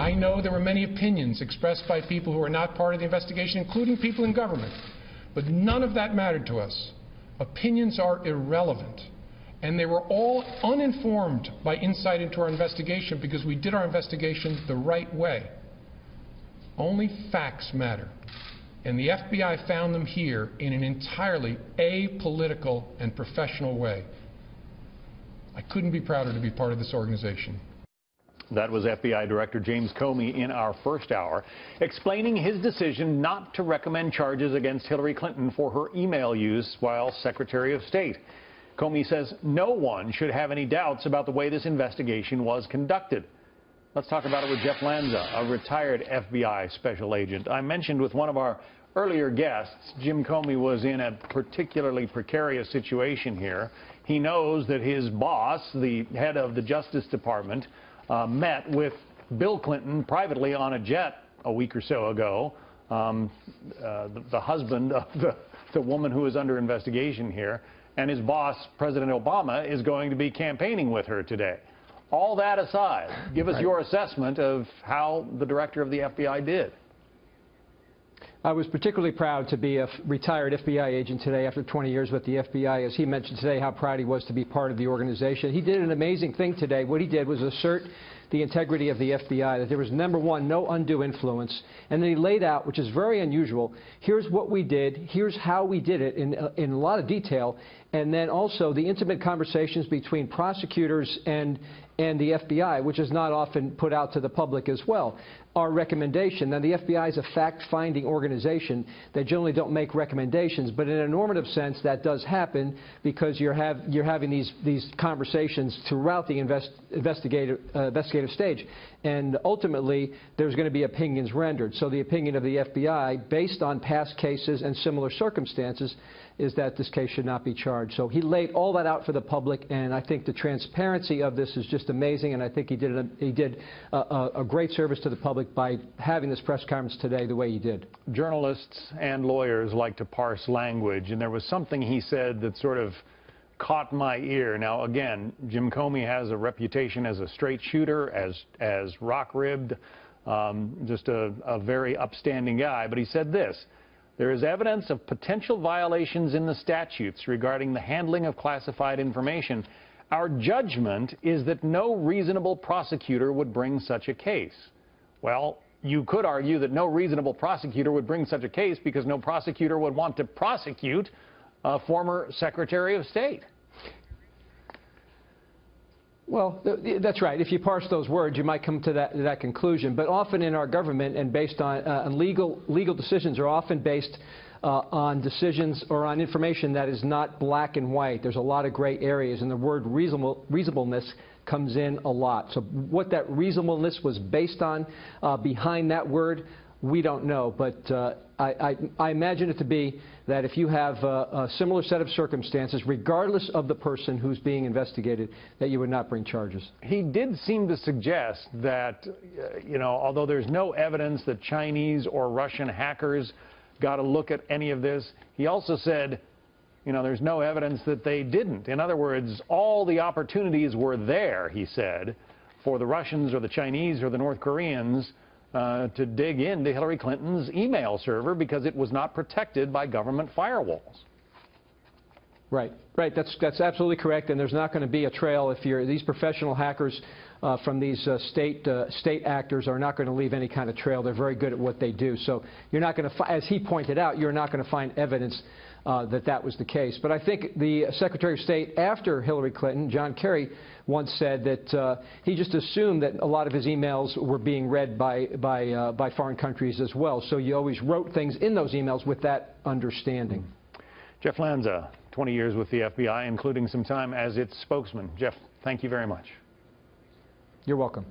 I know there were many opinions expressed by people who are not part of the investigation, including people in government. But none of that mattered to us. Opinions are irrelevant. And they were all uninformed by insight into our investigation because we did our investigation the right way. Only facts matter. And the FBI found them here in an entirely apolitical and professional way. I couldn't be prouder to be part of this organization. That was FBI Director James Comey in our first hour, explaining his decision not to recommend charges against Hillary Clinton for her email use while Secretary of State. Comey says no one should have any doubts about the way this investigation was conducted. Let's talk about it with Jeff Lanza, a retired FBI special agent. I mentioned with one of our earlier guests, Jim Comey was in a particularly precarious situation here. He knows that his boss, the head of the Justice Department, met with Bill Clinton privately on a jet a week or so ago, the husband of the woman who is under investigation here, and his boss, President Obama, is going to be campaigning with her today. All that aside, give us your assessment of how the director of the FBI did. I was particularly proud to be a retired FBI agent today after 20 years with the FBI. As he mentioned today, how proud he was to be part of the organization. He did an amazing thing today. What he did was assert the integrity of the FBI, that there was, number one, no undue influence. And then he laid out, which is very unusual, here's what we did, here's how we did it in a lot of detail, and then also the intimate conversations between prosecutors and the FBI, which is not often put out to the public as well. Our recommendation, now the FBI is a fact-finding organization. They generally don't make recommendations, but in a normative sense that does happen because you're having these conversations throughout the investigative stage. And ultimately there's going to be opinions rendered. So the opinion of the FBI, based on past cases and similar circumstances, is that this case should not be charged. So he laid all that out for the public, and I think the transparency of this is just amazing, and I think he did a great service to the public by having this press conference today the way he did. Journalists and lawyers like to parse language, and there was something he said that sort of caught my ear. Now, again, Jim Comey has a reputation as a straight shooter, as rock-ribbed, just a very upstanding guy, but he said this: there is evidence of potential violations in the statutes regarding the handling of classified information. Our judgment is that no reasonable prosecutor would bring such a case. Well, you could argue that no reasonable prosecutor would bring such a case because no prosecutor would want to prosecute a former Secretary of State. Well, that's right. If you parse those words, you might come to that conclusion. But often in our government and based on legal decisions are often based on decisions or on information that is not black and white. There's a lot of gray areas, and the word reasonableness comes in a lot. So what that reasonableness was based on behind that word, we don't know. But I imagine it to be that if you have a similar set of circumstances, regardless of the person who's being investigated, that you would not bring charges. He did seem to suggest that, although there's no evidence that Chinese or Russian hackers got a look at any of this, he also said, there's no evidence that they didn't. In other words, all the opportunities were there, he said, for the Russians or the Chinese or the North Koreans to dig into Hillary Clinton's email server because it was not protected by government firewalls. Right. That's absolutely correct, and there's not going to be a trail if these professional hackers from these state actors are not going to leave any kind of trail. They're very good at what they do. So you're not going to, as he pointed out, you're not going to find evidence that was the case. But I think the Secretary of State after Hillary Clinton, John Kerry, once said that he just assumed that a lot of his emails were being read by foreign countries as well. So you always wrote things in those emails with that understanding. Jeff Lanza, 20 years with the FBI, including some time as its spokesman. Jeff, thank you very much. You're welcome.